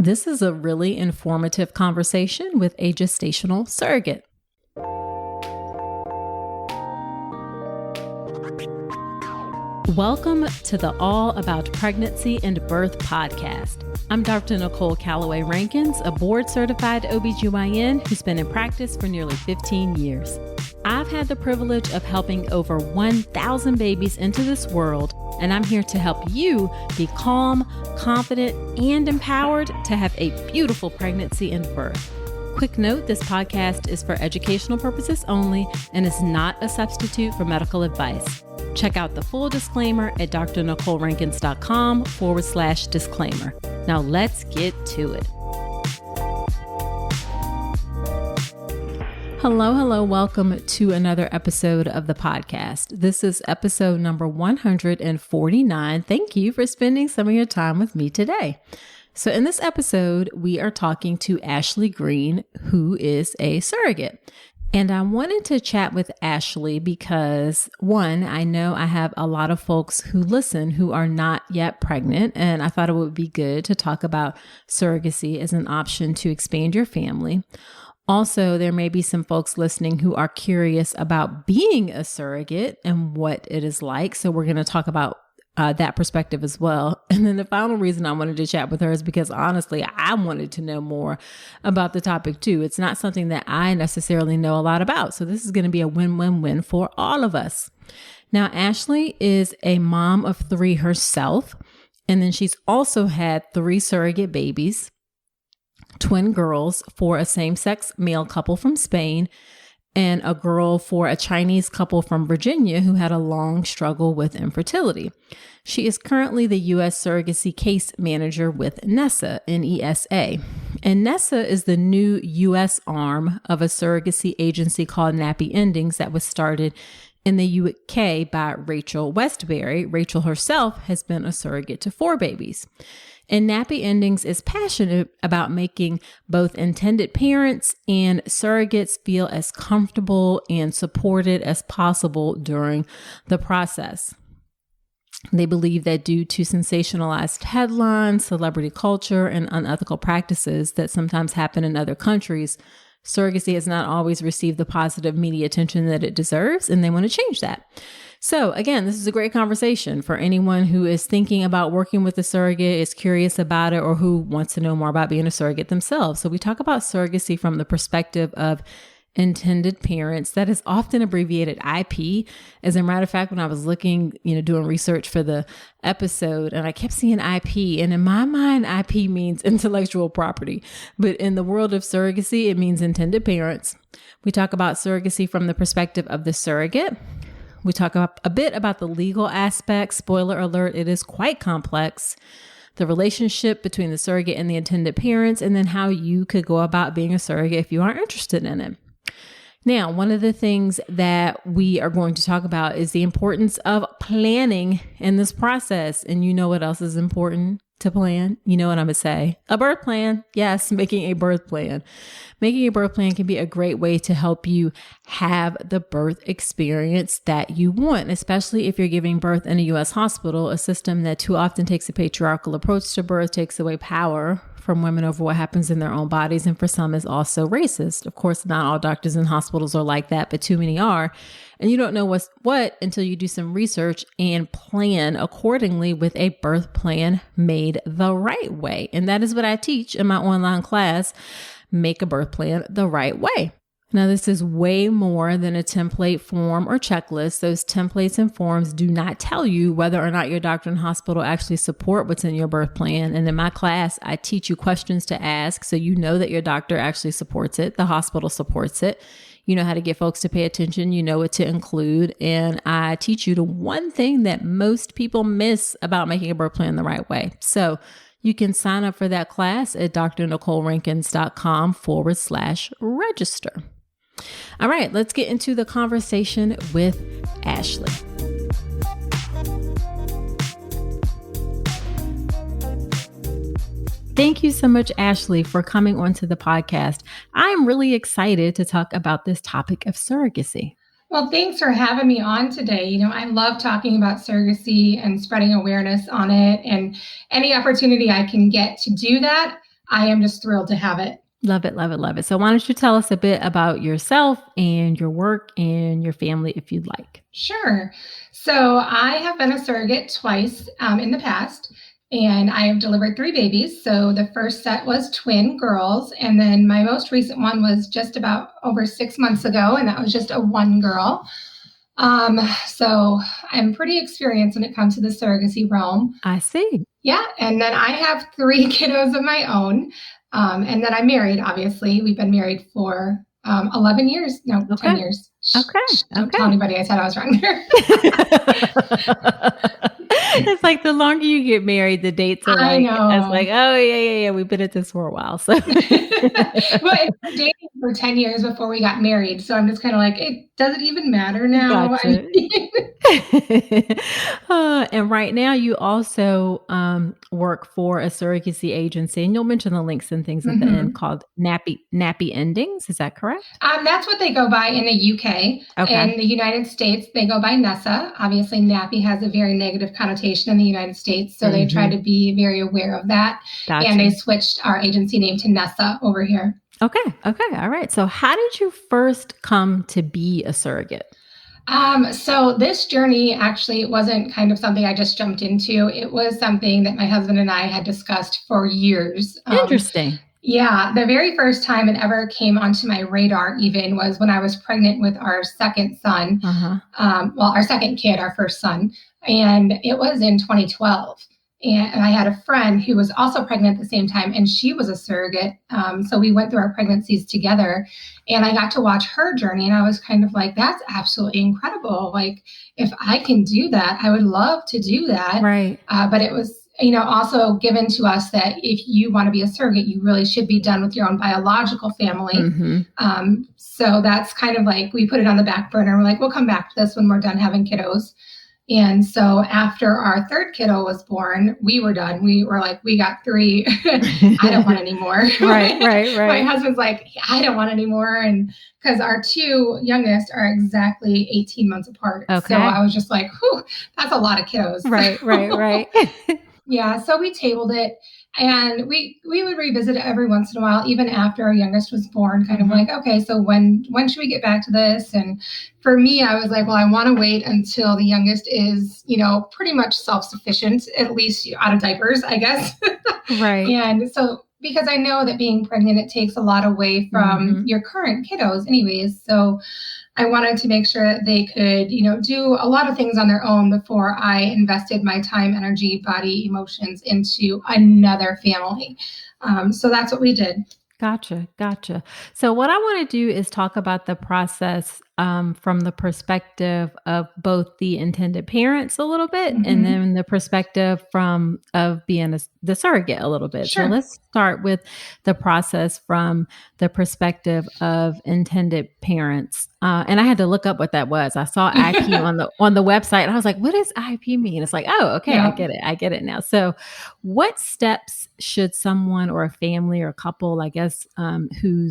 This is a really informative conversation with a gestational surrogate. Welcome to the All About Pregnancy and Birth podcast. I'm Dr. Nicole Calloway Rankins, a board-certified OBGYN who's been in practice for nearly 15 years. I've had the privilege of helping over 1,000 babies into this world, and I'm here to help you be calm, confident, and empowered to have a beautiful pregnancy and birth. Quick note, this podcast is for educational purposes only and is not a substitute for medical advice. Check out the full disclaimer at drnicolerankins.com/disclaimer. Now let's get to it. Hello. Welcome to another episode of the podcast. This is episode number 149. Thank you for spending some of your time with me today. So in this episode, we are talking to Ashley Greene, who is a surrogate. And I wanted to chat with Ashley because, one, I know I have a lot of folks who listen who are not yet pregnant, and I thought it would be good to talk about surrogacy as an option to expand your family. Also, there may be some folks listening who are curious about being a surrogate and what it is like. So we're going to talk about that perspective as well. And then the final reason I wanted to chat with her is because honestly, I wanted to know more about the topic too. It's not something that I necessarily know a lot about. So this is going to be a win-win-win for all of us. Now, Ashley is a mom of 3 herself. And then she's also had 3 surrogate babies, twin girls for a same-sex male couple from Spain, and a girl for a Chinese couple from Virginia who had a long struggle with infertility. She is currently the U.S. Surrogacy Case Manager with NESA, N-E-S-A. And NESA is the new U.S. arm of a surrogacy agency called Nappy Endings that was started in the UK by Rachel Westbury. Rachel herself has been a surrogate to 4 babies. And Nappy Endings is passionate about making both intended parents and surrogates feel as comfortable and supported as possible during the process. They believe that due to sensationalized headlines, celebrity culture, and unethical practices that sometimes happen in other countries, surrogacy has not always received the positive media attention that it deserves, and they want to change that. So again, this is a great conversation for anyone who is thinking about working with a surrogate, is curious about it, or who wants to know more about being a surrogate themselves. So we talk about surrogacy from the perspective of intended parents. That is often abbreviated IP. As a matter of fact, when I was looking, doing research for the episode, and I kept seeing IP, and in my mind, IP means intellectual property. But in the world of surrogacy, it means intended parents. We talk about surrogacy from the perspective of the surrogate. We talk a bit about the legal aspects. Spoiler alert, it is quite complex. The relationship between the surrogate and the intended parents, and then how you could go about being a surrogate if you are interested in it. Now, one of the things that we are going to talk about is the importance of planning in this process. And you know what else is important to plan? You know what I'm going to say? A birth plan. Yes, making a birth plan. Making a birth plan can be a great way to help you have the birth experience that you want, especially if you're giving birth in a U.S. hospital, a system that too often takes a patriarchal approach to birth, takes away power from women over what happens in their own bodies, and for some is also racist. Of course, not all doctors and hospitals are like that, but too many are. And you don't know what's what until you do some research and plan accordingly with a birth plan made the right way. And that is what I teach in my online class, Make a Birth Plan the Right Way. Now, this is way more than a template form or checklist. Those templates and forms do not tell you whether or not your doctor and hospital actually support what's in your birth plan. And in my class, I teach you questions to ask so you know that your doctor actually supports it, the hospital supports it. You know how to get folks to pay attention. You know what to include. And I teach you the one thing that most people miss about making a birth plan the right way. So you can sign up for that class at drnicolerankins.com/register. All right, let's get into the conversation with Ashley. Thank you so much, Ashley, for coming onto the podcast. I'm really excited to talk about this topic of surrogacy. Well, thanks for having me on today. I love talking about surrogacy and spreading awareness on it, and any opportunity I can get to do that, I am just thrilled to have it. Love it, love it, love it. So why don't you tell us a bit about yourself and your work and your family, if you'd like? Sure. So I have been a surrogate twice in the past, and I have delivered 3 babies. So the first set was twin girls, and then my most recent one was just about over 6 months ago, and that was just a 1 girl. So I'm pretty experienced when it comes to the surrogacy realm. I see. Yeah, and then I have 3 kiddos of my own, and then I'm married, obviously. We've been married for 11 years. No, Okay. 10 years. Okay. Don't tell anybody I said I was wrong there. It's like the longer you get married, the dates are I like, know. it's like, oh, yeah. We've been at this for a while. So, Well, it's been dating for 10 years before we got married. So I'm just kind of like, does it even matter now? Gotcha. And right now you also work for a surrogacy agency, and you'll mention the links and things at the end, called Nappy Endings. Is that correct? That's what they go by in the UK. Okay. In the United States, they go by Nessa. Obviously, nappy has a very negative connotation in the United States, so they try to be very aware of that. Gotcha. And they switched our agency name to Nessa over here. Okay. All right. So how did you first come to be a surrogate? So this journey actually wasn't kind of something I just jumped into. It was something that my husband and I had discussed for years. Interesting. Yeah, the very first time it ever came onto my radar even was when I was pregnant with our second son. Our second kid, our first son, and it was in 2012. And I had a friend who was also pregnant at the same time, and she was a surrogate. So we went through our pregnancies together, and I got to watch her journey. And I was kind of like, that's absolutely incredible. Like, if I can do that, I would love to do that. Right. But it was, also given to us that if you want to be a surrogate, you really should be done with your own biological family. So that's kind of like, we put it on the back burner. We're like, we'll come back to this when we're done having kiddos. And so after our third kiddo was born, we were done. We were like, we got 3. I don't want any more. Right. My husband's like, I don't want any more. And because our 2 youngest are exactly 18 months apart. Okay. So I was just like, whew, that's a lot of kiddos. Right. Yeah. So we tabled it, and we would revisit it every once in a while, even after our youngest was born, kind of like, okay, so when should we get back to this? And for me, I was like, well, I want to wait until the youngest is, pretty much self-sufficient, at least out of diapers, I guess. Right. And so, because I know that being pregnant, it takes a lot away from your current kiddos anyways. So I wanted to make sure that they could, do a lot of things on their own before I invested my time, energy, body, emotions into another family. So that's what we did. Gotcha. So what I want to do is talk about the process from the perspective of both the intended parents a little bit, and then the perspective of being the surrogate a little bit. Sure. So let's start with the process from the perspective of intended parents. And I had to look up what that was. I saw IP on the website, and I was like, what does IP mean? It's like, oh, okay, yeah. I get it now. So what steps should someone or a family or a couple, I guess, who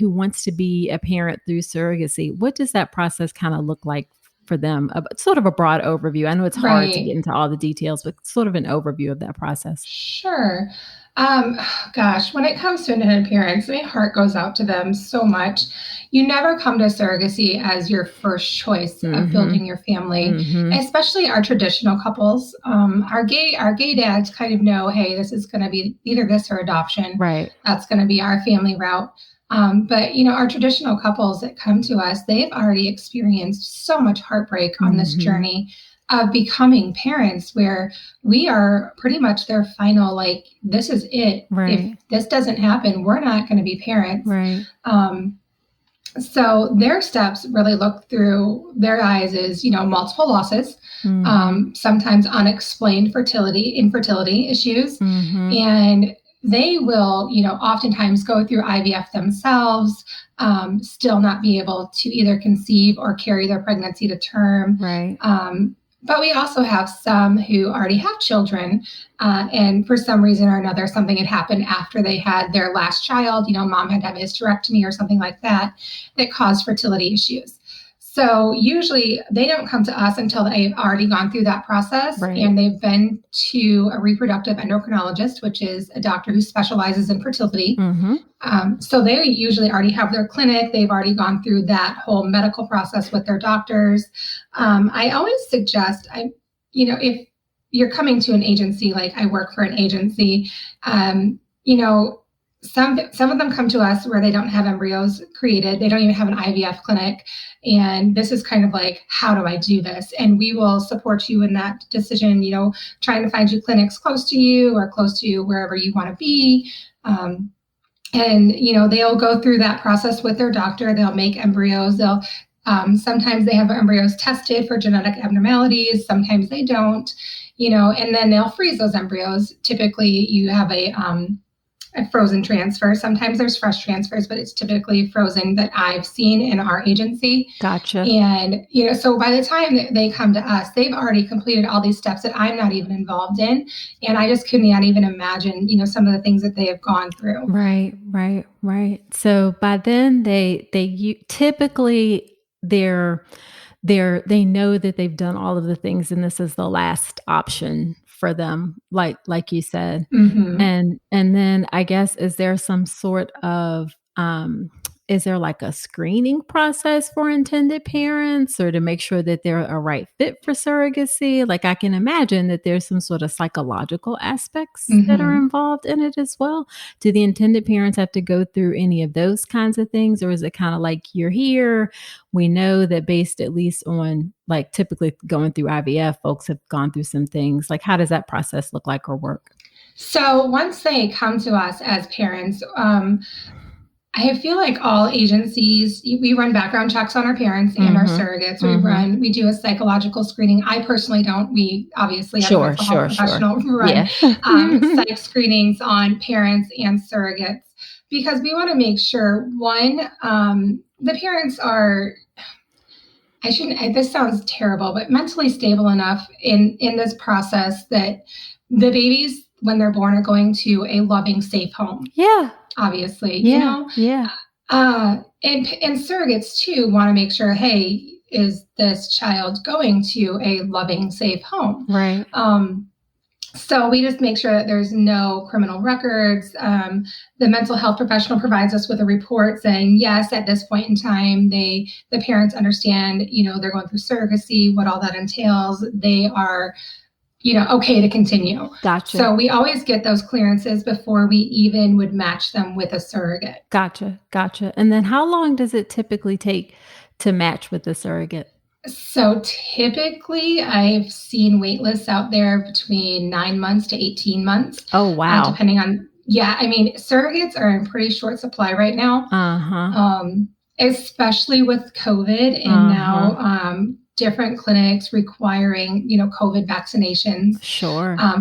wants to be a parent through surrogacy, what does that process kind of look like for them? Sort of a broad overview. I know it's hard to get into all the details, but sort of an overview of that process. Sure. Gosh, when it comes to intended parents, my heart goes out to them so much. You never come to surrogacy as your first choice of building your family, especially our traditional couples. Our gay dads kind of know, hey, this is going to be either this or adoption. Right. That's going to be our family route. But, our traditional couples that come to us, they've already experienced so much heartbreak on this journey of becoming parents, where we are pretty much their final, like, this is it. Right. If this doesn't happen, we're not going to be parents. Right. So their steps really look through their eyes is, multiple losses, sometimes unexplained infertility issues. And they will, oftentimes go through IVF themselves, still not be able to either conceive or carry their pregnancy to term. Right. But we also have some who already have children, and for some reason or another, something had happened after they had their last child. Mom had to have a hysterectomy or something like that caused fertility issues. So usually they don't come to us until they've already gone through that process, Right. and they've been to a reproductive endocrinologist, which is a doctor who specializes in fertility. So they usually already have their clinic. They've already gone through that whole medical process with their doctors. I always suggest, if you're coming to an agency, like I work for an agency, some of them come to us where they don't have embryos created. They don't even have an IVF clinic. And this is kind of like, how do I do this? And we will support you in that decision, trying to find you clinics close to you or close to wherever you want to be. And they'll go through that process with their doctor. They'll make embryos. Sometimes they have embryos tested for genetic abnormalities. Sometimes they don't, and then they'll freeze those embryos. Typically you have a frozen transfer. Sometimes there's fresh transfers, but it's typically frozen that I've seen in our agency. Gotcha. And, so by the time that they come to us, they've already completed all these steps that I'm not even involved in. And I just could not even imagine, some of the things that they have gone through. Right. So by then they typically they know that they've done all of the things and this is the last option for them, like you said. And then I guess, is there some sort of, is there like a screening process for intended parents or to make sure that they're a right fit for surrogacy? Like I can imagine that there's some sort of psychological aspects that are involved in it as well. Do the intended parents have to go through any of those kinds of things? Or is it kind of like, you're here, we know that based at least on like typically going through IVF, folks have gone through some things. Like how does that process look like or work? So once they come to us as parents, I feel like all agencies, we run background checks on our parents and our surrogates. We do a psychological screening. I personally don't. We obviously have a mental health professional run psych screenings on parents and surrogates because we want to make sure, one, the parents are, this sounds terrible, but mentally stable enough in this process that the babies, when they're born, are going to a loving, safe home. Yeah. Obviously, Yeah. and surrogates too want to make sure, hey, is this child going to a loving, safe home? Right. So we just make sure that there's no criminal records. The mental health professional provides us with a report saying, yes, at this point in time, the parents understand, they're going through surrogacy, what all that entails. They are okay to continue. Gotcha. So we always get those clearances before we even would match them with a surrogate. Gotcha. And then how long does it typically take to match with a surrogate? So typically I've seen wait lists out there between 9 months to 18 months. Oh, wow. Depending on, surrogates are in pretty short supply right now. Especially with COVID and now different clinics requiring, COVID vaccinations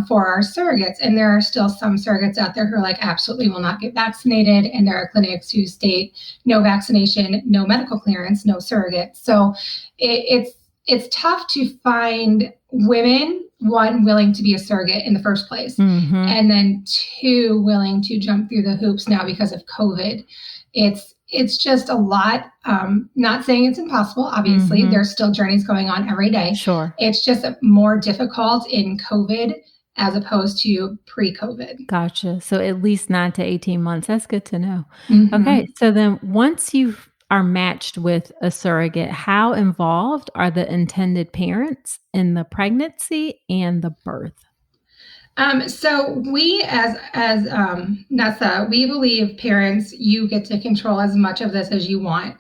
for our surrogates. And there are still some surrogates out there who are like, absolutely will not get vaccinated. And there are clinics who state no vaccination, no medical clearance, no surrogate. So it's tough to find women, one, willing to be a surrogate in the first place. And then two, willing to jump through the hoops now because of COVID. It's just a lot. Not saying it's impossible. Obviously, there's still journeys going on every day. Sure. It's just more difficult in COVID as opposed to pre-COVID. Gotcha. So at least 9 to 18 months. That's good to know. Okay. So then once you are matched with a surrogate, how involved are the intended parents in the pregnancy and the birth? So we as NESA, we believe parents, you get to control as much of this as you want.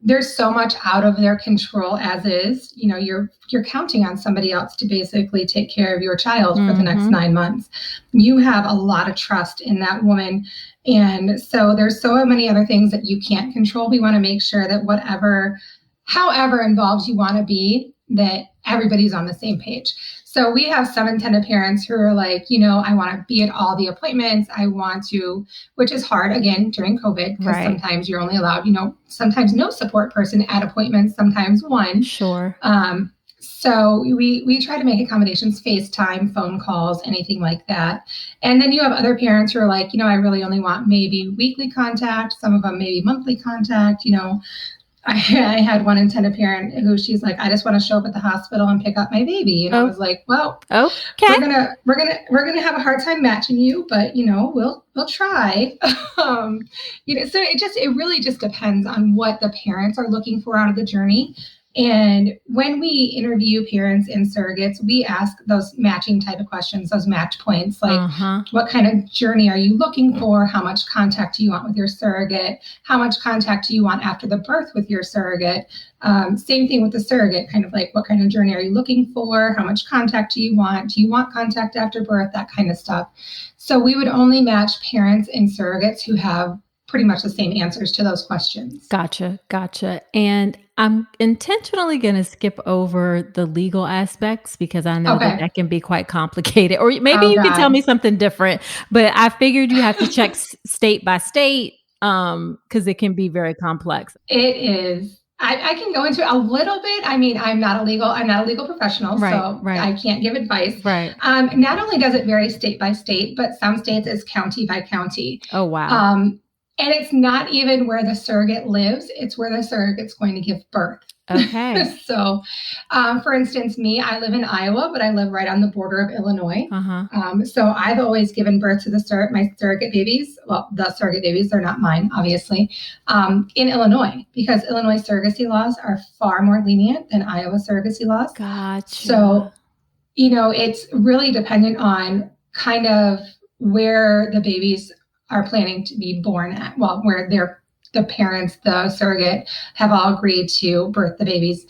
There's so much out of their control as is, you're counting on somebody else to basically take care of your child for the next 9 months. You have a lot of trust in that woman. And so there's so many other things that you can't control. We want to make sure that however involved you want to be, that everybody's on the same page. So we have some intended parents who are like, I want to be at all the appointments. I want to, which is hard again during COVID, because sometimes you're only allowed, sometimes no support person at appointments, sometimes one. Sure. So we try to make accommodations, FaceTime, phone calls, anything like that. And then you have other parents who are like, I really only want maybe weekly contact, some of them maybe monthly contact, I had one intended parent who she's like, I just want to show up at the hospital and pick up my baby. And I was like, well, okay, we're gonna have a hard time matching you, but we'll try. So it really just depends on what the parents are looking for out of the journey. And when we interview parents and surrogates, we ask those matching type of questions, those match points, like what kind of journey are you looking for? How much contact do you want with your surrogate? How much contact do you want after the birth with your surrogate? Same thing with the surrogate, kind of like what kind of journey are you looking for? How much contact do you want? Do you want contact after birth? That kind of stuff. So we would only match parents and surrogates who have pretty much the same answers to those questions. Gotcha. And I'm intentionally going to skip over the legal aspects because I know that can be quite complicated. Or maybe you can tell me something different, but I figured you have to check state by state because it can be very complex. It is. I can go into it a little bit. I mean, I'm not a legal professional, so I can't give advice. Right. Not only does it vary state by state, but some states it's county by county. Oh, wow. And it's not even where the surrogate lives. It's where the surrogate's going to give birth. Okay. So, for instance, I live in Iowa, but I live right on the border of Illinois. So I've always given birth to my surrogate babies. Well, the surrogate babies, they're not mine, obviously, in Illinois, because Illinois surrogacy laws are far more lenient than Iowa surrogacy laws. Gotcha. So, it's really dependent on kind of where the babies are planning to be born at, where the parents, the surrogate, have all agreed to birth the babies.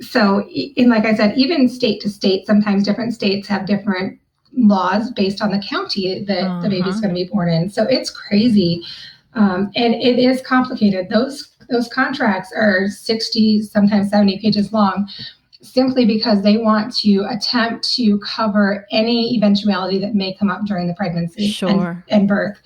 So, like I said, even state to state, sometimes different states have different laws based on the county that the baby's going to be born in. So it's crazy. And it is complicated. Those contracts are 60, sometimes 70 pages long, simply because they want to attempt to cover any eventuality that may come up during the pregnancy and birth.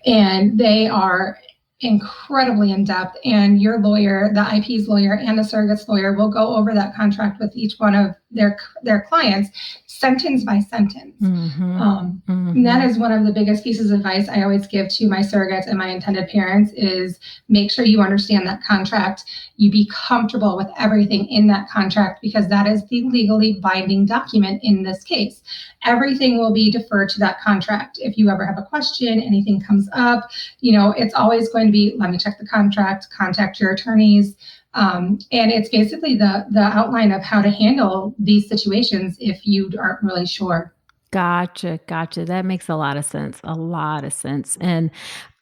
And they are incredibly in-depth, and your lawyer, the IP's lawyer and the surrogate's lawyer, will go over that contract with each one of their clients sentence by sentence. And that is one of the biggest pieces of advice I always give to my surrogates and my intended parents is make sure you understand that contract. You be comfortable with everything in that contract because that is the legally binding document in this case. Everything will be deferred to that contract. If you ever have a question, anything comes up, it's always going to be, let me check the contract, contact your attorneys. And it's basically the outline of how to handle these situations if you aren't really sure. Gotcha. That makes a lot of sense. And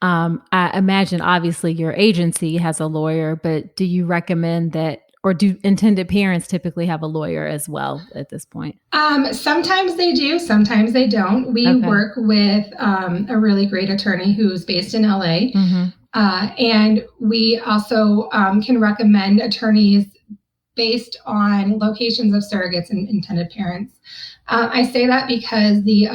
I imagine obviously your agency has a lawyer, but do you recommend that, or do intended parents typically have a lawyer as well at this point? Sometimes they do, sometimes they don't. We work with a really great attorney who's based in LA. And we also can recommend attorneys based on locations of surrogates and intended parents. I say that because the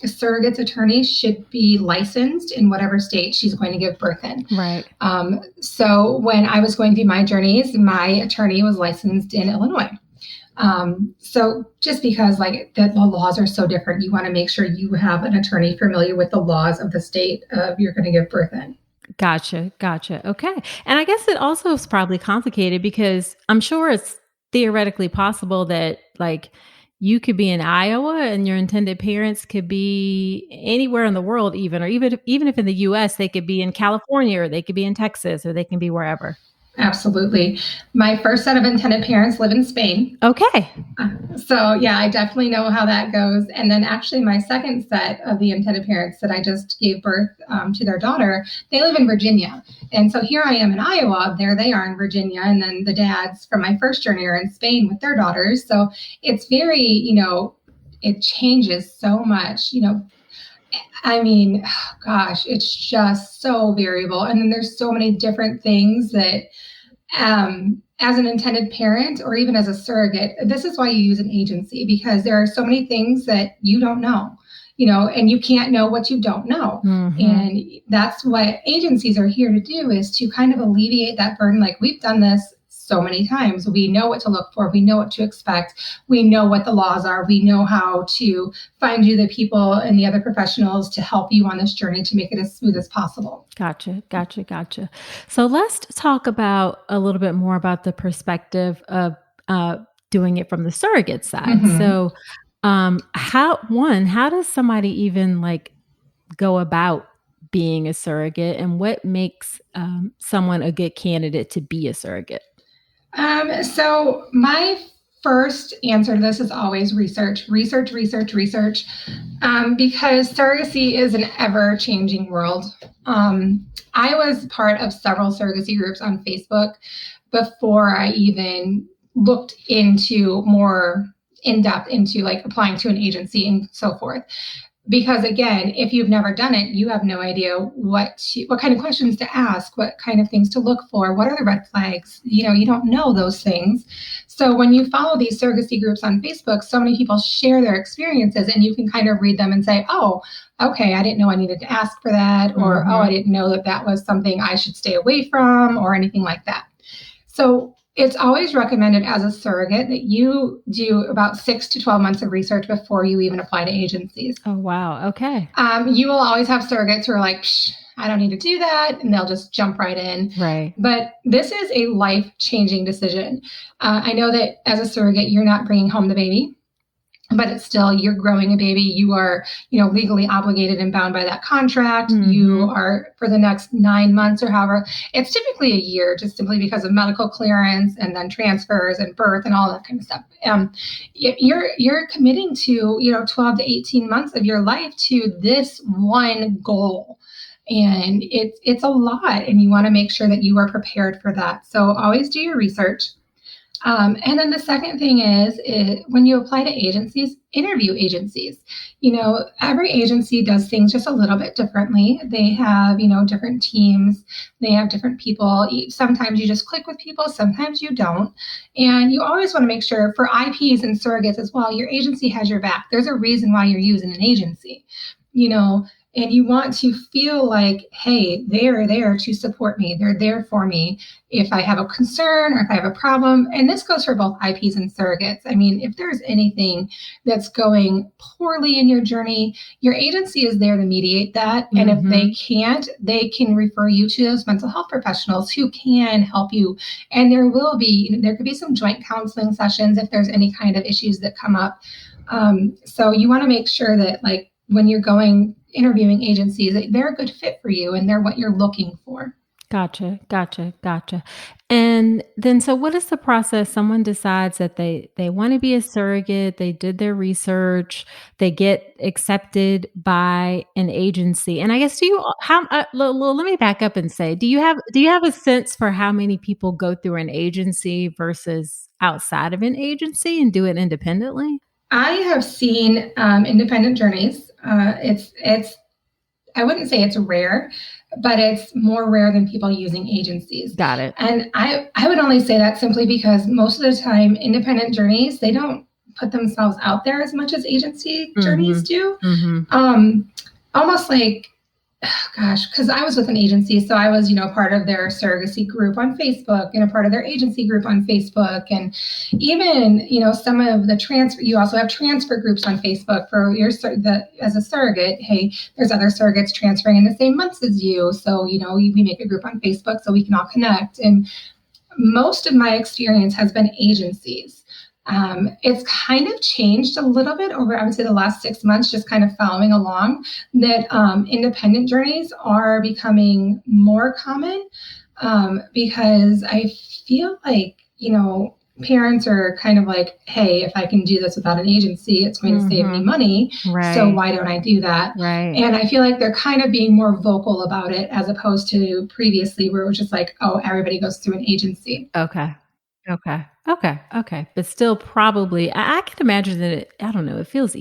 surrogate's attorney should be licensed in whatever state she's going to give birth in. Right. So when I was going through my journeys, my attorney was licensed in Illinois. So just because the laws are so different, you want to make sure you have an attorney familiar with the laws of the state you're going to give birth in. Gotcha. Okay. And I guess it also is probably complicated because I'm sure it's theoretically possible that you could be in Iowa and your intended parents could be anywhere in the world even if in the US, they could be in California or they could be in Texas or they can be wherever. Absolutely. My first set of intended parents live in Spain. Okay. So yeah, I definitely know how that goes. And then actually my second set of the intended parents that I just gave birth to their daughter, they live in Virginia. And so here I am in Iowa, there they are in Virginia. And then the dads from my first journey are in Spain with their daughters. So it's very, it changes so much, I mean, gosh, it's just so variable. And then there's so many different things that as an intended parent or even as a surrogate, this is why you use an agency, because there are so many things that you don't know, and you can't know what you don't know. And that's what agencies are here to do, is to kind of alleviate that burden. We've done this so many times. We know what to look for. We know what to expect. We know what the laws are. We know how to find you the people and the other professionals to help you on this journey to make it as smooth as possible. Gotcha. So let's talk about a little bit more about the perspective of doing it from the surrogate side. Mm-hmm. So how does somebody even like go about being a surrogate, and what makes someone a good candidate to be a surrogate? So my first answer to this is always research, because surrogacy is an ever-changing world. I was part of several surrogacy groups on Facebook before I even looked into more in-depth into like applying to an agency and so forth. Because again, if you've never done it, you have no idea what kind of questions to ask, what kind of things to look for, what are the red flags? You don't know those things. So when you follow these surrogacy groups on Facebook, so many people share their experiences and you can kind of read them and say, oh, okay, I didn't know I needed to ask for that, or, oh, I didn't know that was something I should stay away from, or anything like that. So it's always recommended as a surrogate that you do about 6 to 12 months of research before you even apply to agencies. Oh, wow. Okay. You will always have surrogates who are like, I don't need to do that. And they'll just jump right in. Right. But this is a life-changing decision. I know that as a surrogate, you're not bringing home the baby, but it's still, you're growing a baby. You are, legally obligated and bound by that contract. Mm-hmm. You are for the next 9 months or however. It's typically a year, just simply because of medical clearance and then transfers and birth and all that kind of stuff. You're committing to, 12 to 18 months of your life to this one goal. And it's a lot, and you want to make sure that you are prepared for that. So always do your research. And then the second thing is when you apply to agencies, interview agencies. Every agency does things just a little bit differently. They have, different teams. They have different people. Sometimes you just click with people. Sometimes you don't. And you always want to make sure for IPs and surrogates as well, your agency has your back. There's a reason why you're using an agency, and you want to feel like, hey, they are there to support me. They're there for me if I have a concern or if I have a problem. And this goes for both IPs and surrogates. I mean, if there's anything that's going poorly in your journey, your agency is there to mediate that. Mm-hmm. And if they can't, they can refer you to those mental health professionals who can help you. And there could be some joint counseling sessions if there's any kind of issues that come up. So you want to make sure that like when you're interviewing agencies, they're a good fit for you and they're what you're looking for. Gotcha. And then, so what is the process? Someone decides that they want to be a surrogate. They did their research. They get accepted by an agency. And I guess, let me back up and say, do you have a sense for how many people go through an agency versus outside of an agency and do it independently? I have seen independent journeys. It's I wouldn't say it's rare, but it's more rare than people using agencies. Got it. And I would only say that simply because most of the time, independent journeys, they don't put themselves out there as much as agency journeys do. Mm-hmm. Almost like, because I was with an agency, so I was, part of their surrogacy group on Facebook and a part of their agency group on Facebook. And even, some of the you also have transfer groups on Facebook for as a surrogate. Hey, there's other surrogates transferring in the same months as you. So, we make a group on Facebook so we can all connect. And most of my experience has been agencies. It's kind of changed a little bit over, I would say, the last 6 months, just kind of following along that independent journeys are becoming more common because I feel like, parents are kind of like, hey, if I can do this without an agency, it's going to save me money. Right. So why don't I do that? Right. And I feel like they're kind of being more vocal about it as opposed to previously where it was just like, oh, everybody goes through an agency. Okay. But still probably, I can imagine that it feels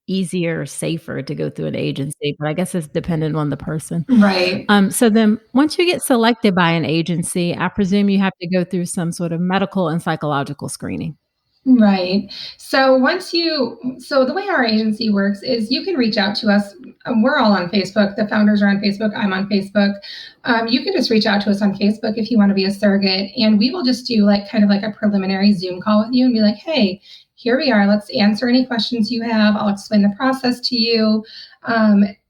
easier or safer to go through an agency, but I guess it's dependent on the person. Right. So then once you get selected by an agency, I presume you have to go through some sort of medical and psychological screening. Right. So the way our agency works is you can reach out to us. We're all on Facebook. The founders are on Facebook. I'm on Facebook. You can just reach out to us on Facebook if you want to be a surrogate, and we will just do kind of a preliminary Zoom call with you and be like, hey, here we are. Let's answer any questions you have. I'll explain the process to you.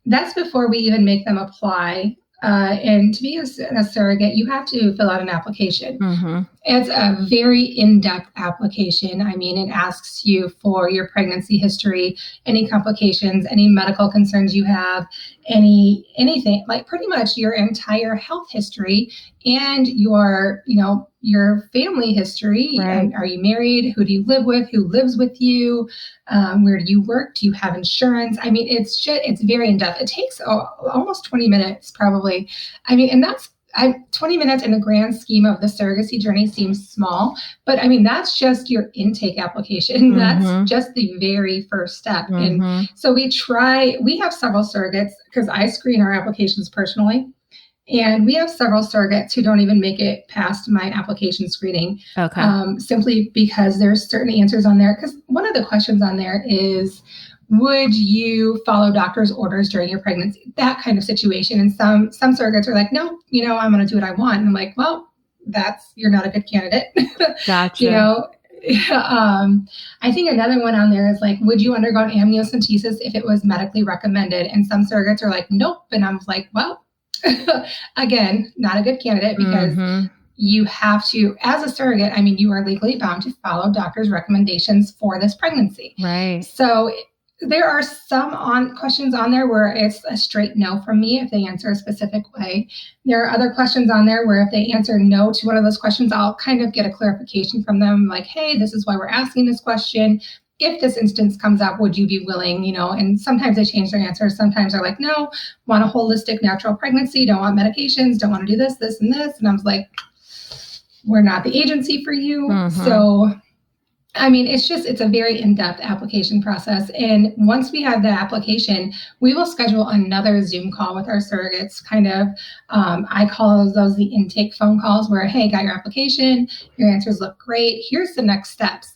That's before we even make them apply. And to be a surrogate, you have to fill out an application. Mm-hmm. It's a very in-depth application. I mean, it asks you for your pregnancy history, any complications, any medical concerns you have, anything, pretty much your entire health history and your family history. Right. And are you married? Who do you live with? Who lives with you? Where do you work? Do you have insurance? I mean, it's very in-depth. It takes almost 20 minutes probably. I mean, and that's 20 minutes in the grand scheme of the surrogacy journey seems small, but I mean, that's just your intake application. Mm-hmm. That's just the very first step. Mm-hmm. And so we have several surrogates because I screen our applications personally. And we have several surrogates who don't even make it past my application screening. Okay. Simply because there's certain answers on there. Because one of the questions on there is, would you follow doctor's orders during your pregnancy? That kind of situation. And some surrogates are like, no, I'm going to do what I want. And I'm like, well, you're not a good candidate. Gotcha. I think another one on there is would you undergo an amniocentesis if it was medically recommended? And some surrogates are like, nope. And I'm like, well, again, not a good candidate because you have to, as a surrogate, I mean, you are legally bound to follow doctor's recommendations for this pregnancy. Right. So there are some questions on there where it's a straight no from me if they answer a specific way. There are other questions on there where if they answer no to one of those questions, I'll kind of get a clarification from them like, hey, this is why we're asking this question. If this instance comes up, would you be willing, and sometimes they change their answers. Sometimes they're like, no, want a holistic natural pregnancy, don't want medications, don't want to do this, this, and this. And I was like, we're not the agency for you. Mm-hmm. So, I mean, it's a very in-depth application process. And once we have the application, we will schedule another Zoom call with our surrogates, kind of, I call those the intake phone calls where, hey, got your application, your answers look great, here's the next steps.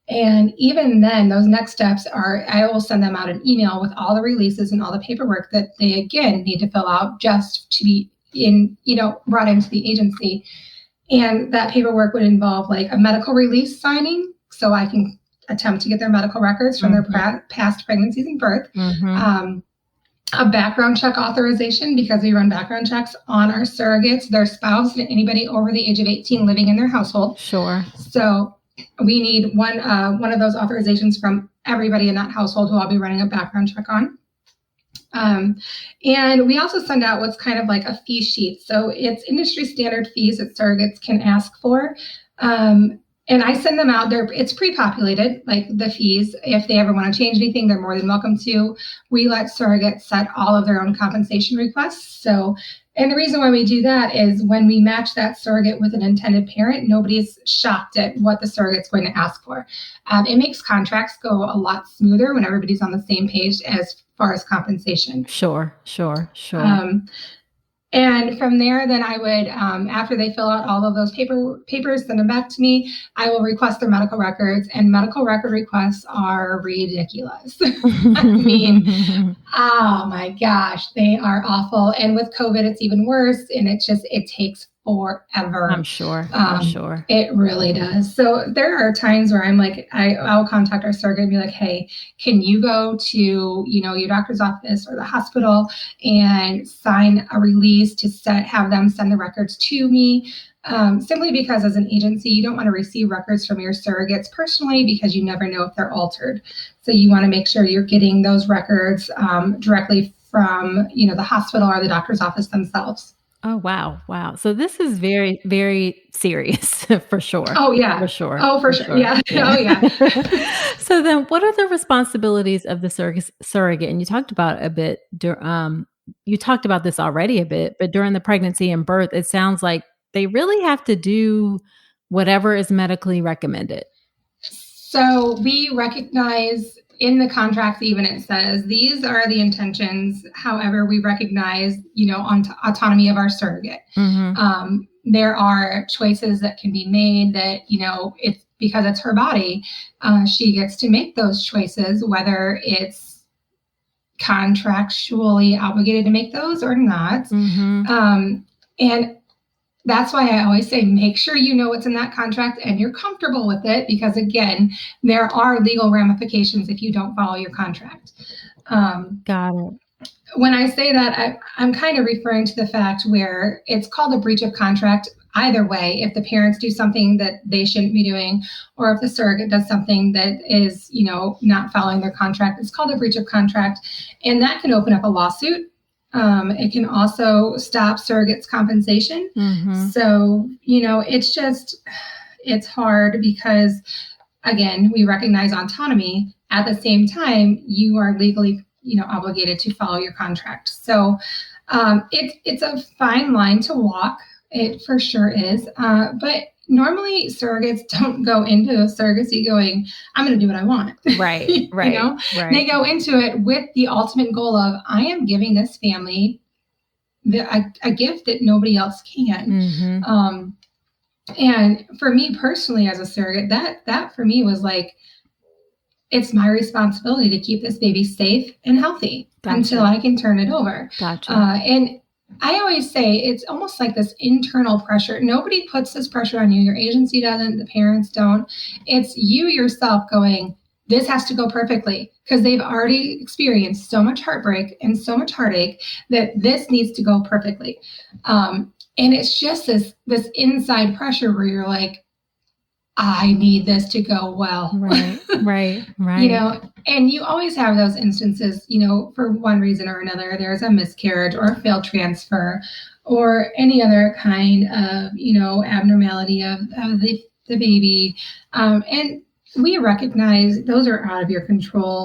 And even then, those next steps I will send them out an email with all the releases and all the paperwork that they, again, need to fill out just to be brought into the agency. And that paperwork would involve a medical release signing, so I can attempt to get their medical records from their past pregnancies and birth. Mm-hmm. A background check authorization, because we run background checks on our surrogates, their spouse, and anybody over the age of 18 living in their household. Sure. So we need one of those authorizations from everybody in that household who I'll be running a background check on. And we also send out what's kind of like a fee sheet. So it's industry standard fees that surrogates can ask for. And I send them out there. It's pre-populated, like the fees. If they ever want to change anything, they're more than welcome to. We let surrogates set all of their own compensation requests. So, and the reason why we do that is when we match that surrogate with an intended parent, nobody's shocked at what the surrogate's going to ask for. It makes contracts go a lot smoother when everybody's on the same page as far as compensation. Sure. And from there, then I would, after they fill out all of those papers, send them back to me. I will request their medical records, and medical record requests are ridiculous. I mean, oh my gosh, they are awful. And with COVID, it's even worse. And it takes forever. I'm sure. It really does. So there are times where I'm like, I'll contact our surrogate and be like, hey, can you go to, your doctor's office or the hospital and sign a release to have them send the records to me? Simply because as an agency, you don't want to receive records from your surrogates personally because you never know if they're altered. So you want to make sure you're getting those records directly from, the hospital or the doctor's office themselves. Oh, wow. So this is very, very serious for sure. Oh, yeah. For sure. Oh, for sure. Yeah. Oh, yeah. So then what are the responsibilities of the surrogate? And you talked about a bit, you talked about this already a bit, but during the pregnancy and birth, it sounds like they really have to do whatever is medically recommended. So we recognize in the contract, even it says, these are the intentions. However, we recognize, autonomy of our surrogate. Mm-hmm. There are choices that can be made that, it's because it's her body, she gets to make those choices, whether it's contractually obligated to make those or not. And that's why I always say, make sure you know what's in that contract and you're comfortable with it, because again, there are legal ramifications if you don't follow your contract. Got it. When I say that, I'm kind of referring to the fact where it's called a breach of contract either way. If the parents do something that they shouldn't be doing, or if the surrogate does something that is, not following their contract, it's called a breach of contract. And that can open up a lawsuit. It can also stop surrogates' compensation. So, it's hard because, again, we recognize autonomy. At the same time, you are legally, obligated to follow your contract. So it's a fine line to walk. It for sure is. But normally surrogates don't go into surrogacy going, I'm going to do what I want. Right. Right. They go into it with the ultimate goal of, I am giving this family a gift that nobody else can. And for me personally, as a surrogate, that for me was like, it's my responsibility to keep this baby safe and healthy until I can turn it over. And I always say it's almost like this internal pressure. Nobody puts this pressure on you. Your agency doesn't, the parents don't. It's you yourself going, this has to go perfectly, because they've already experienced so much heartbreak and so much heartache that this needs to go perfectly. And it's just this inside pressure where you're like, I need this to go well. Right. And you always have those instances, for one reason or another, there's a miscarriage or a failed transfer or any other kind of, abnormality of the baby. And we recognize those are out of your control,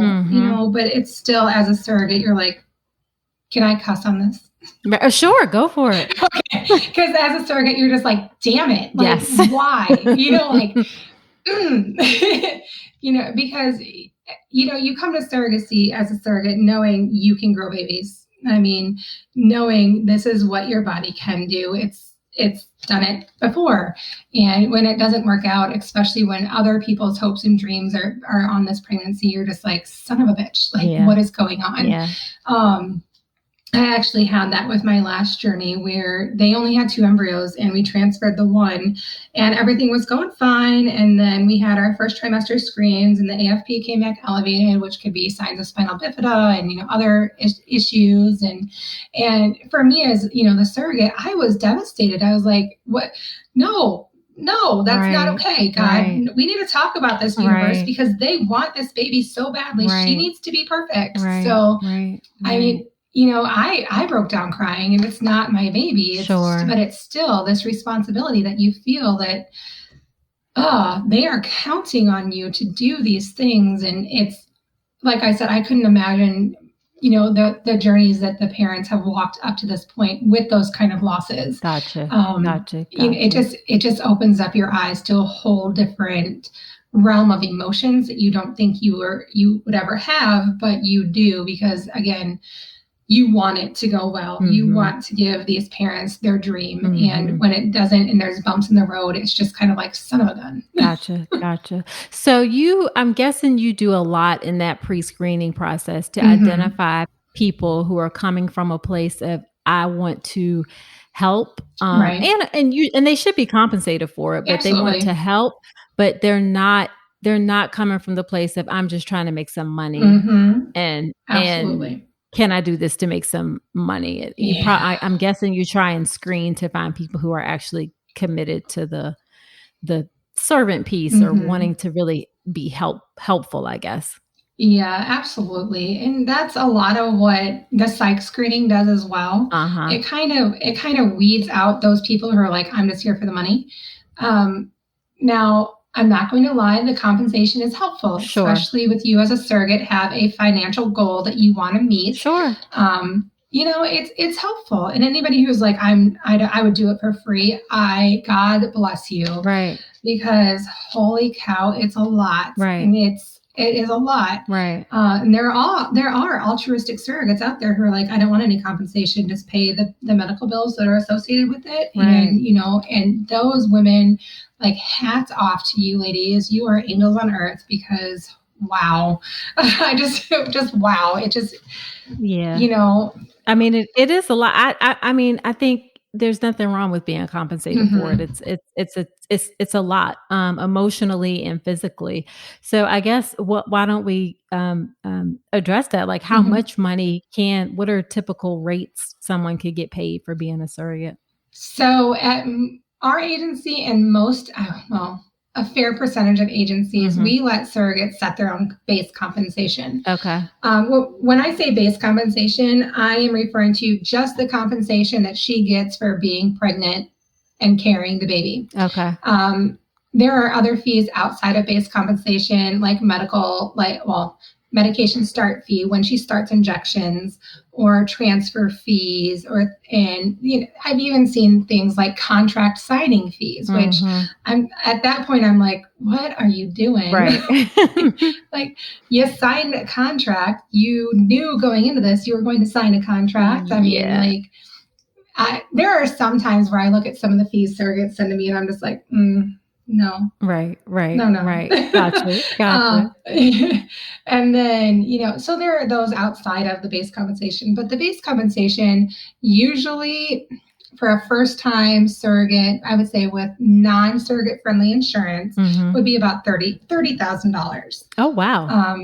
but it's still, as a surrogate, you're like, can I cuss on this? Sure, go for it. Okay, because as a surrogate, you're just like, damn it. Like, yes. Why? Because, you come to surrogacy as a surrogate knowing you can grow babies. I mean, knowing this is what your body can do. It's done it before. And when it doesn't work out, especially when other people's hopes and dreams are on this pregnancy, you're just like, son of a bitch, like, what is going on? Yeah. I actually had that with my last journey where they only had 2 embryos and we transferred the 1 and everything was going fine. And then we had our first trimester screens and the AFP came back elevated, which could be signs of spinal bifida and, other issues. And for me as, the surrogate, I was devastated. I was like, what? No, that's not okay, God. We need to talk about this universe because they want this baby so badly. She needs to be perfect. So, I mean, I broke down crying, and it's not my baby. But it's still this responsibility that you feel that, they are counting on you to do these things. And it's, like I said, I couldn't imagine, the journeys that the parents have walked up to this point with those kind of losses. Gotcha. It just opens up your eyes to a whole different realm of emotions that you don't think you would ever have, but you do, because again, you want it to go well. You want to give these parents their dream. And when it doesn't and there's bumps in the road, it's just kind of like, son of a gun. Gotcha. So I'm guessing you do a lot in that pre-screening process to identify people who are coming from a place of, I want to help. And they should be compensated for it, but Absolutely. They want to help, but they're not coming from the place of, I'm just trying to make some money. And can I do this to make some money? I'm guessing you try and screen to find people who are actually committed to the servant piece or wanting to really be helpful, I guess. Yeah, absolutely. And that's a lot of what the psych screening does as well. It kind of weeds out those people who are like, I'm just here for the money. Now, I'm not going to lie, the compensation is helpful, especially with you as a surrogate have a financial goal that you want to meet. It's helpful. And anybody who's like, I would do it for free. God bless you. Right. Because holy cow, it's a lot. Right. And It is a lot. Right. And there are altruistic surrogates out there who are like, I don't want any compensation, just pay the medical bills that are associated with it. Right. And, and those women, like, hats off to you ladies. You are angels on earth, because wow. I just wow. It just, I mean, it is a lot. I mean, I think there's nothing wrong with being compensated for it. It's a lot, emotionally and physically. So I guess why don't we address that? Like, how much money what are typical rates someone could get paid for being a surrogate? So at our agency and most, a fair percentage of agencies, we let surrogates set their own base compensation. Okay. When I say base compensation, I am referring to just the compensation that she gets for being pregnant and carrying the baby. Okay. There are other fees outside of base compensation, like medication start fee when she starts injections, or transfer fees, I've even seen things like contract signing fees, which I'm at that point, I'm like, what are you doing? Right. Like, you signed a contract. You knew going into this, you were going to sign a contract. I mean, there are some times where I look at some of the fees surrogates send to me and I'm just like, no. Right. No. Right. Gotcha. And then, so there are those outside of the base compensation, but the base compensation usually for a first time surrogate, I would say with non-surrogate friendly insurance, would be about $30,000. Oh, wow.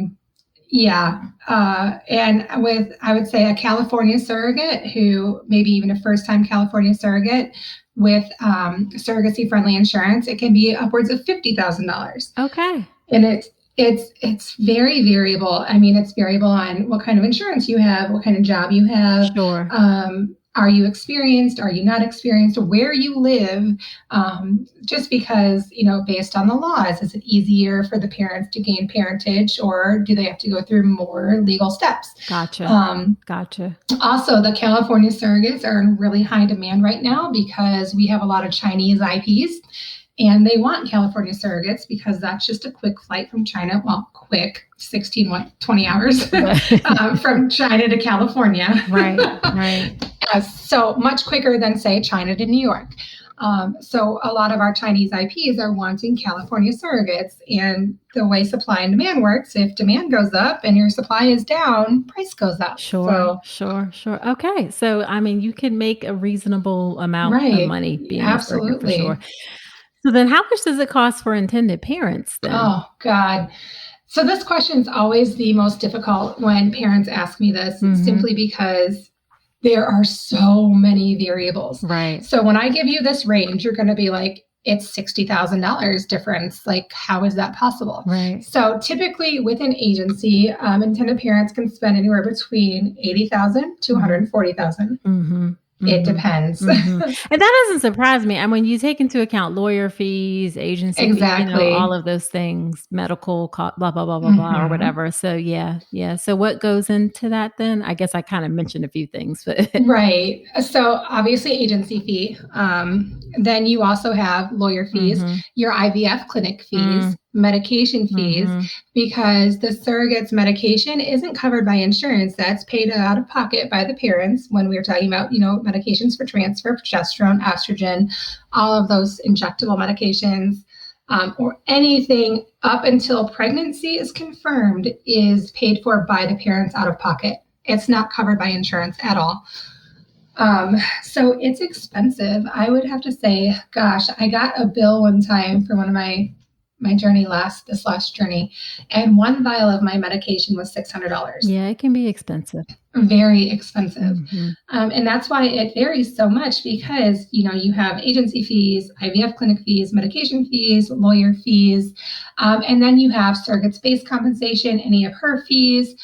Yeah. And I would say a California surrogate who maybe even a first time California surrogate with surrogacy friendly insurance, it can be upwards of $50,000. Okay. And it's very variable. I mean, it's variable on what kind of insurance you have, what kind of job you have. Sure. Are you experienced? Are you not experienced? Where you live? Just because, based on the laws, is it easier for the parents to gain parentage, or do they have to go through more legal steps? Gotcha. Gotcha. Also, the California surrogates are in really high demand right now because we have a lot of Chinese IPs. And they want California surrogates because that's just a quick flight from China. Well, quick, 20 hours from China to California. Right. So much quicker than, say, China to New York. So a lot of our Chinese IPs are wanting California surrogates. And the way supply and demand works, if demand goes up and your supply is down, price goes up. Sure. Okay. So, I mean, you can make a reasonable amount of money being a surrogate for sure. So then how much does it cost for intended parents then? Oh, God. So this question is always the most difficult when parents ask me this, simply because there are so many variables. Right. So when I give you this range, you're going to be like, it's $60,000 difference. Like, how is that possible? Right. So typically with an agency, intended parents can spend anywhere between $80,000 to $140,000. It depends. And that doesn't surprise me. I mean, you take into account lawyer fees, agency fees, all of those things, medical cost, blah, blah, blah, blah, blah, or whatever. So yeah. So what goes into that then? I guess I kind of mentioned a few things. But Right. So obviously agency fee. Then you also have lawyer fees, your IVF clinic fees, medication fees, because the surrogate's medication isn't covered by insurance. That's paid out of pocket by the parents when we're talking about, medications for transfer, progesterone, estrogen, all of those injectable medications, or anything up until pregnancy is confirmed is paid for by the parents out of pocket. It's not covered by insurance at all. So it's expensive. I would have to say, gosh, I got a bill one time for one of my journey this last journey, and one vial of my medication was $600. Yeah, it can be expensive. Very expensive. And that's why it varies so much, because, you have agency fees, IVF clinic fees, medication fees, lawyer fees, and then you have surrogate's base compensation, any of her fees,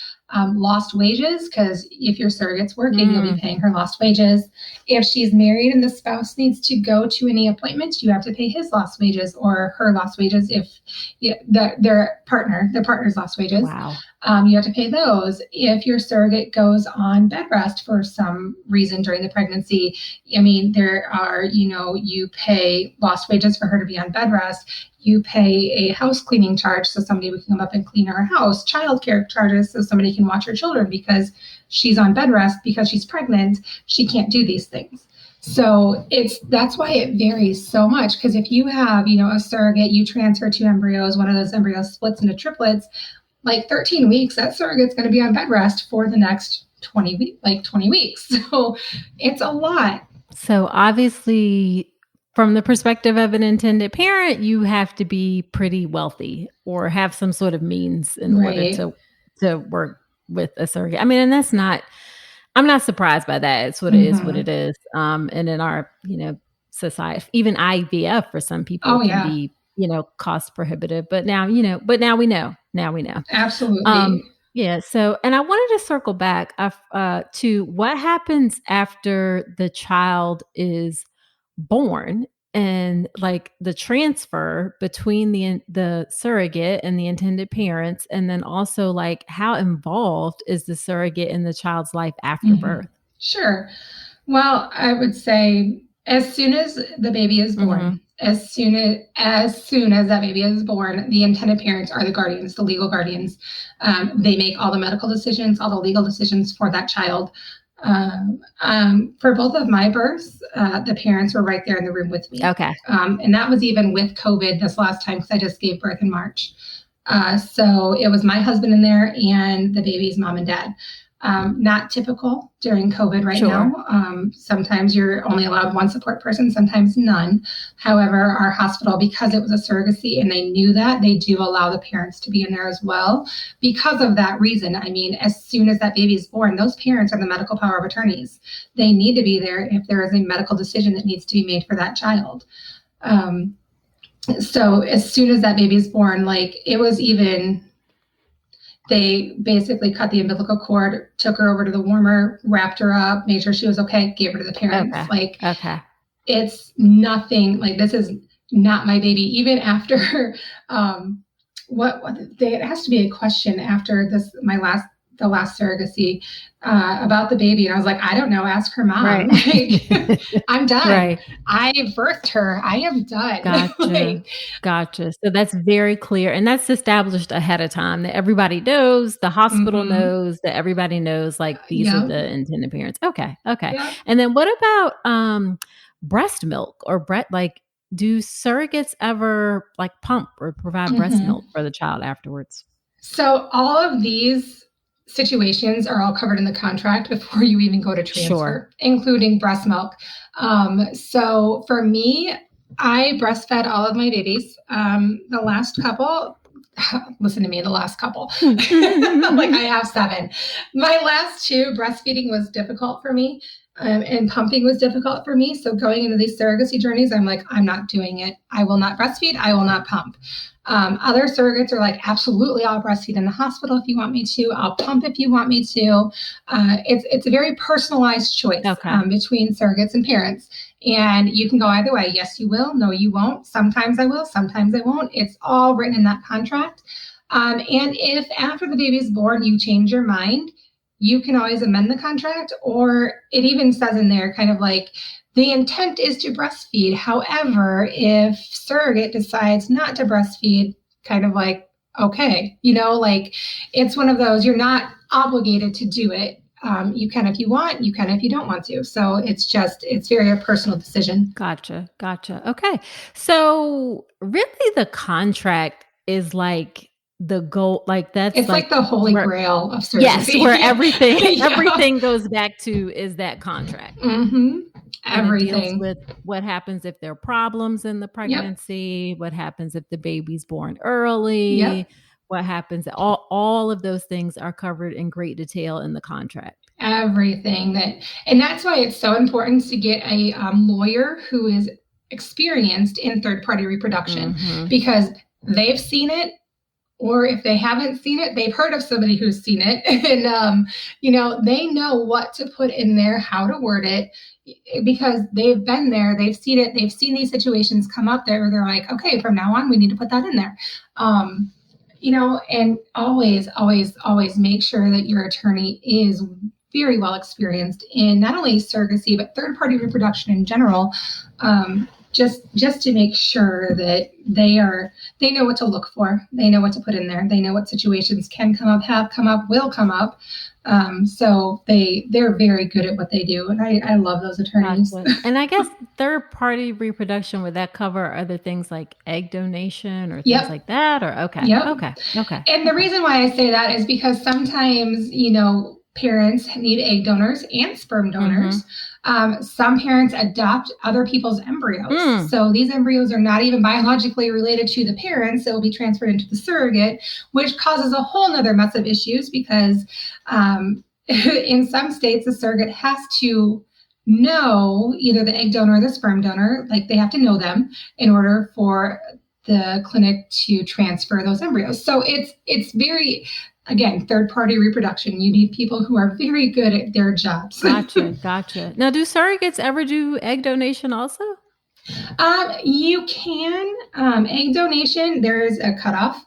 lost wages, because if your surrogate's working, you'll be paying her lost wages. If she's married and the spouse needs to go to any appointments, you have to pay his lost wages or her lost wages if their partner's lost wages. Wow. You have to pay those. If your surrogate goes on bed rest for some reason during the pregnancy, I mean, there are, you pay lost wages for her to be on bed rest. You pay a house cleaning charge so somebody would come up and clean her house, childcare charges so somebody can watch her children because she's on bed rest because she's pregnant. She can't do these things. So that's why it varies so much. Because if you have, a surrogate, you transfer 2 embryos, one of those embryos splits into triplets, like 13 weeks, that surrogate's going to be on bed rest for the next 20 weeks. So it's a lot. So obviously, from the perspective of an intended parent, you have to be pretty wealthy or have some sort of means in order to work with a surrogate. I mean, and I'm not surprised by that. It's what it is, what it is. And in our, society, even IVF for some people can be, cost prohibitive, but now we know. Absolutely. Yeah. So, and I wanted to circle back to what happens after the child is born and like the transfer between the surrogate and the intended parents. And then also like how involved is the surrogate in the child's life after birth? Sure. Well, I would say as soon as the baby is born, as soon as that baby is born, the intended parents are the guardians, the legal guardians. They make all the medical decisions, all the legal decisions for that child. For both of my births, the parents were right there in the room with me. Okay. And that was even with COVID this last time because I just gave birth in March. So it was my husband in there and the baby's mom and dad. Not typical during COVID right now. Sometimes you're only allowed one support person, sometimes none. However, our hospital, because it was a surrogacy and they knew that, they do allow the parents to be in there as well. Because of that reason, I mean, as soon as that baby is born, those parents are the medical power of attorneys. They need to be there if there is a medical decision that needs to be made for that child. So as soon as that baby is born, like it was even... They basically cut the umbilical cord, took her over to the warmer, wrapped her up, made sure she was okay, gave her to the parents. It's nothing like this is not my baby. Even after it has to be a question after this, the last surrogacy about the baby. And I was like, I don't know, ask her mom. Right. Like, I'm done. Right. I birthed her. I am done. Gotcha. Gotcha. So that's very clear. And that's established ahead of time that everybody knows, the hospital knows, that everybody knows, like these are the intended parents. Okay. Yep. And then what about breast milk or do surrogates ever like pump or provide breast milk for the child afterwards? So all of these situations are all covered in the contract before you even go to transfer, including breast milk. So for me, I breastfed all of my babies. The last couple, listen to me, the last couple, like I have 7. My last 2, breastfeeding was difficult for me. And pumping was difficult for me. So going into these surrogacy journeys, I'm like, I'm not doing it. I will not breastfeed. I will not pump. Other surrogates are like, absolutely, I'll breastfeed in the hospital if you want me to. I'll pump if you want me to. It's a very personalized choice between surrogates and parents. And you can go either way. Yes, you will. No, you won't. Sometimes I will. Sometimes I won't. It's all written in that contract. And if after the baby's born, you change your mind, you can always amend the contract, or it even says in there kind of like the intent is to breastfeed. However, if surrogate decides not to breastfeed, kind of like, okay, like it's one of those, you're not obligated to do it. You can if you want, you can if you don't want to. So it's very a personal decision. Gotcha. Okay. So really the contract is like the goal, like that's it's like the holy grail of surrogacy. Yes, where everything goes back to is that contract. Everything. It deals with what happens if there are problems in the pregnancy, what happens if the baby's born early, what happens, all of those things are covered in great detail in the contract. Everything and that's why it's so important to get a lawyer who is experienced in third-party reproduction, because they've seen it. Or if they haven't seen it, they've heard of somebody who's seen it. And, they know what to put in there, how to word it, because they've been there, they've seen it, they've seen these situations come up there where they're like, okay, from now on, we need to put that in there. And always make sure that your attorney is very well experienced in not only surrogacy, but third-party reproduction in general. Just to make sure that they know what to look for. They know what to put in there. They know what situations can come up, have come up, will come up. So they're very good at what they do. And I love those attorneys. Gotcha. And I guess third-party reproduction, would that cover other things like egg donation or things like that? Or okay. Yep. Okay. And the reason why I say that is because sometimes, parents need egg donors and sperm donors. Some parents adopt other people's embryos. So these embryos are not even biologically related to the parents. It will be transferred into the surrogate, which causes a whole nother mess of issues because in some states, the surrogate has to know either the egg donor or the sperm donor, like they have to know them in order for the clinic to transfer those embryos. So it's very, again, third-party reproduction. You need people who are very good at their jobs. Gotcha. Now, do surrogates ever do egg donation also? You can. Egg donation, there is a cutoff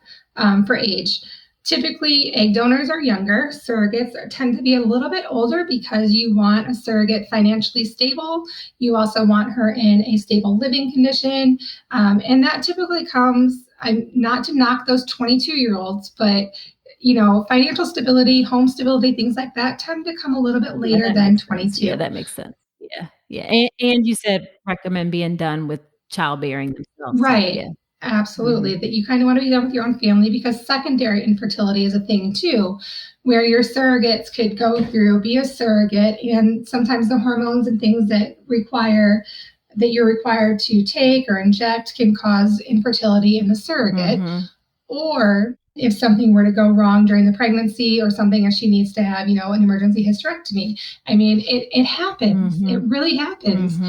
for age. Typically, egg donors are younger. Surrogates tend to be a little bit older because you want a surrogate financially stable. You also want her in a stable living condition. And that typically comes, not to knock those 22-year-olds, but financial stability, home stability, things like that tend to come a little bit later than 22. Yeah, that makes sense. Yeah. And you said recommend being done with childbearing themselves. Right. So, yeah. Absolutely. That you kind of want to be done with your own family because secondary infertility is a thing too, where your surrogates could go through, be a surrogate, and sometimes the hormones and things that you're required to take or inject can cause infertility in the surrogate. Or if something were to go wrong during the pregnancy or something, and she needs to have, an emergency hysterectomy. I mean, it happens. It really happens.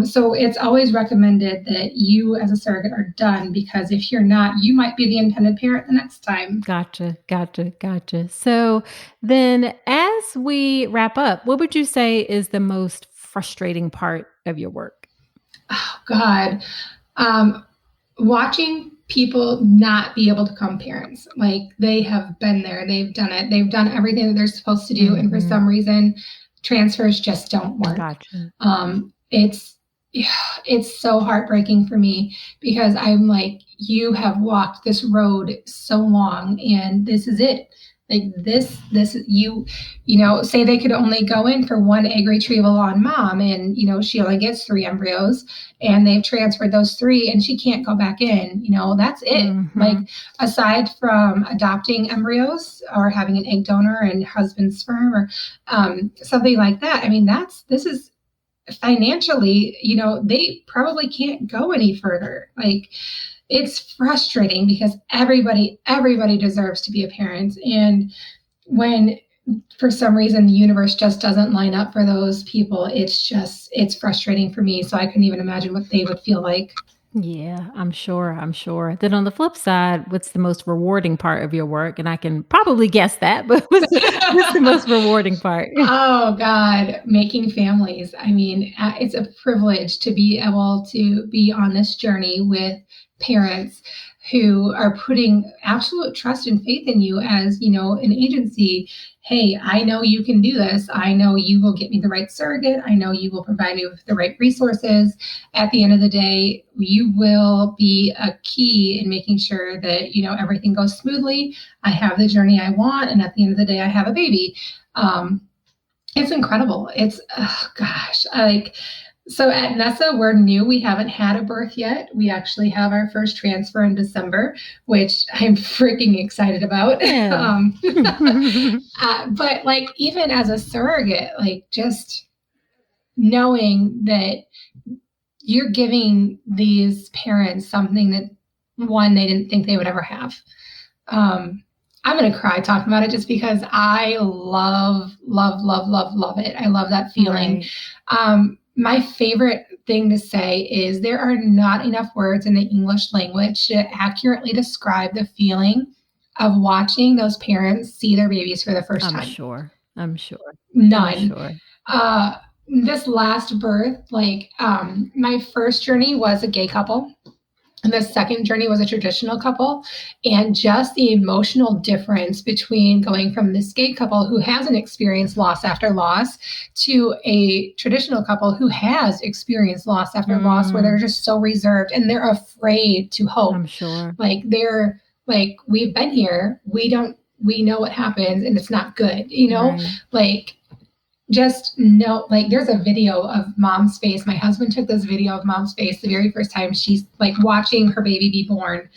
So it's always recommended that you as a surrogate are done because if you're not, you might be the intended parent the next time. Gotcha. So then as we wrap up, what would you say is the most frustrating part of your work? Oh, God. Watching people not be able to become parents. Like they have been there, they've done it, they've done everything that they're supposed to do. And for some reason, transfers just don't work. Gotcha. It's so heartbreaking for me because I'm like, you have walked this road so long and this is it. Like this, say they could only go in for one egg retrieval on mom and, she only gets 3 embryos and they've transferred those 3 and she can't go back in, that's it. Like aside from adopting embryos or having an egg donor and husband's sperm or something like that. I mean, this is financially, they probably can't go any further. Like, it's frustrating because everybody deserves to be a parent. And when for some reason the universe just doesn't line up for those people, it's frustrating for me. So I couldn't even imagine what they would feel like. Yeah, I'm sure. Then on the flip side, what's the most rewarding part of your work? And I can probably guess that, but what's the most rewarding part? Oh God, making families. I mean, it's a privilege to be able to be on this journey with parents who are putting absolute trust and faith in you as, an agency. Hey, I know you can do this. I know you will get me the right surrogate. I know you will provide me with the right resources. At the end of the day, you will be a key in making sure that, everything goes smoothly. I have the journey I want. And at the end of the day, I have a baby. It's incredible. It's, so at Nessa, we're new. We haven't had a birth yet. We actually have our first transfer in December, which I'm freaking excited about. Yeah. But even as a surrogate, just knowing that you're giving these parents something that one, they didn't think they would ever have. I'm going to cry talking about it just because I love it. I love that feeling. Right. My favorite thing to say is there are not enough words in the English language to accurately describe the feeling of watching those parents see their babies for the first time. I'm sure. None. This last birth, my first journey was a gay couple. And the second journey was a traditional couple. And just the emotional difference between going from this gay couple who hasn't experienced loss after loss to a traditional couple who has experienced loss after loss, where they're just so reserved and they're afraid to hope. I'm sure. Like they're like, we've been here. We know what happens and it's not good, you know, Right. like just know, like there's a video of Mom's face. My husband took this video of Mom's face the very first time she's like watching her baby be born.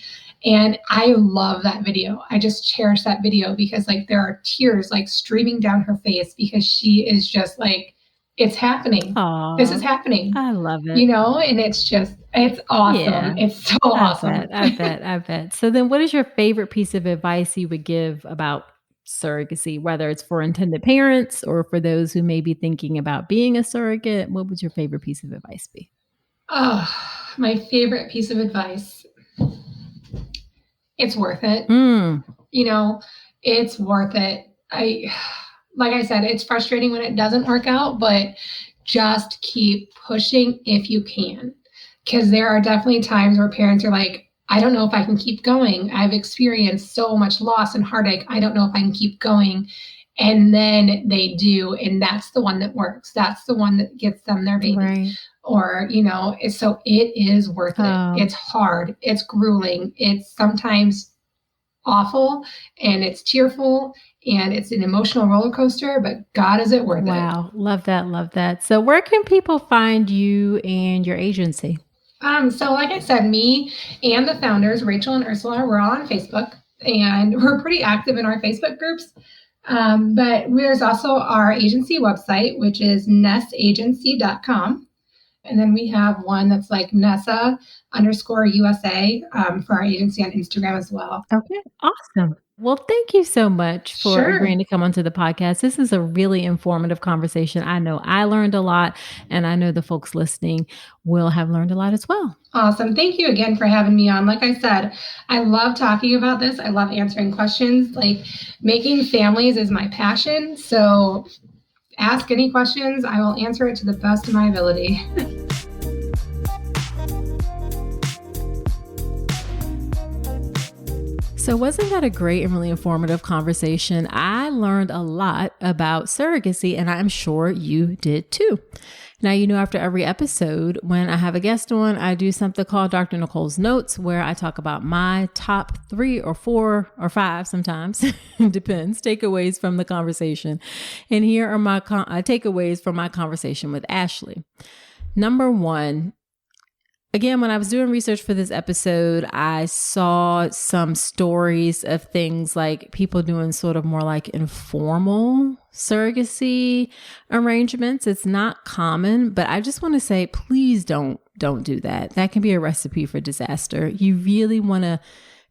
And I love that video. I just cherish that video because like there are tears like streaming down her face because she is just like, it's happening. Aww, this is happening. I love it. You know, and it's awesome. Yeah. It's so awesome. I bet. So then what is your favorite piece of advice you would give about surrogacy, whether it's for intended parents or for those who may be thinking about being a surrogate? What would your favorite piece of advice be? Oh, my favorite piece of advice. It's worth it. You know, it's worth it. Like I said, it's frustrating when it doesn't work out, but just keep pushing if you can. Because there are definitely times where parents are like, I don't know if I can keep going. I've experienced so much loss and heartache. I don't know if I can keep going. And then they do. And that's the one that works. That's the one that gets them their baby. Right. Or, you know, so it is worth it. It's hard. It's grueling. It's sometimes awful and it's tearful and it's an emotional roller coaster, but God, is it worth it? Wow. Love that. Love that. So where can people find you and your agency? So like I said, me and the founders, Rachel and Ursula, we're all on Facebook and we're pretty active in our Facebook groups. But there's also our agency website, which is nessagency.com. And then we have one that's like Nessa_USA for our agency on Instagram as well. Okay, awesome. Well, thank you so much for agreeing to come onto the podcast. This is a really informative conversation. I know I learned a lot, and I know the folks listening will have learned a lot as well. Awesome. Thank you again for having me on. Like I said, I love talking about this. I love answering questions. Like making families is my passion. So ask any questions. I will answer it to the best of my ability. So wasn't that a great and really informative conversation? I learned a lot about surrogacy, and I'm sure you did too. Now, you know, after every episode, when I have a guest on, I do something called Dr. Nicole's Notes, where I talk about my top 3 or 4 or 5 sometimes, depends, takeaways from the conversation. And here are my takeaways from my conversation with Ashley. Number 1, again, when I was doing research for this episode, I saw some stories of things like people doing sort of more like informal surrogacy arrangements. It's not common, but I just want to say, please don't do that. That can be a recipe for disaster. You really want to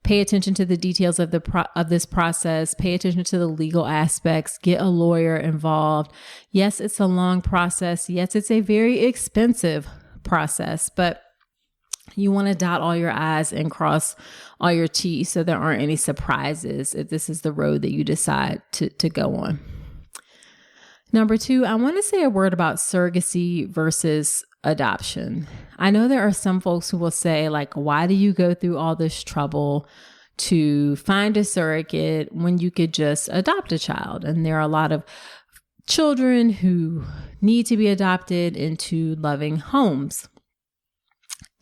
pay attention to the details of this process, pay attention to the legal aspects, get a lawyer involved. Yes, it's a long process. Yes, it's a very expensive process, but you want to dot all your I's and cross all your T's so there aren't any surprises if this is the road that you decide to go on. Number 2, I want to say a word about surrogacy versus adoption. I know there are some folks who will say, like, why do you go through all this trouble to find a surrogate when you could just adopt a child? And there are a lot of children who need to be adopted into loving homes.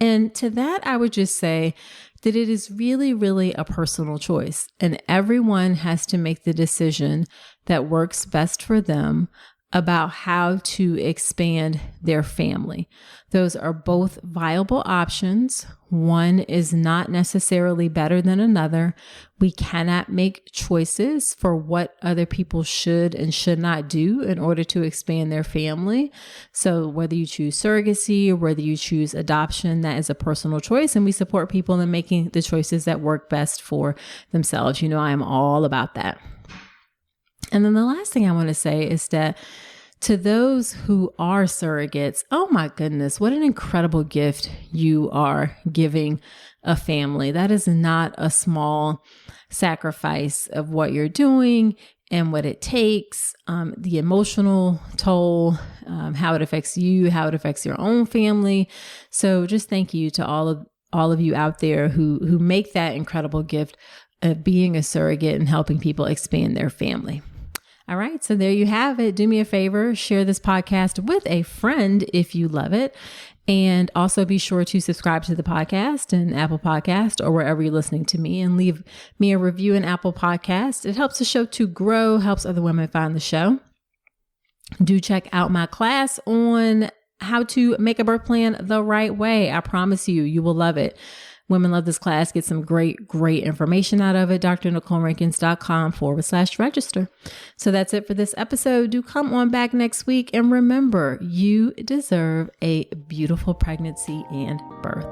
And to that, I would just say that it is really, really a personal choice, and everyone has to make the decision that works best for them about how to expand their family. Those are both viable options. One is not necessarily better than another. We cannot make choices for what other people should and should not do in order to expand their family. So whether you choose surrogacy or whether you choose adoption, that is a personal choice, and we support people in making the choices that work best for themselves. You know, I am all about that. And then the last thing I want to say is that to those who are surrogates, oh my goodness, what an incredible gift you are giving a family. That is not a small sacrifice of what you're doing and what it takes, the emotional toll, how it affects you, how it affects your own family. So just thank you to all all of you out there who make that incredible gift of being a surrogate and helping people expand their family. All right. So there you have it. Do me a favor, share this podcast with a friend if you love it. And also be sure to subscribe to the podcast in Apple Podcast or wherever you're listening to me, and leave me a review in Apple Podcast. It helps the show to grow, helps other women find the show. Do check out my class on how to make a birth plan the right way. I promise you will love it. Women love this class. Get some great information out of it. drnicolerankins.com/register. So that's it for this episode. Do come on back next week. And remember, you deserve a beautiful pregnancy and birth.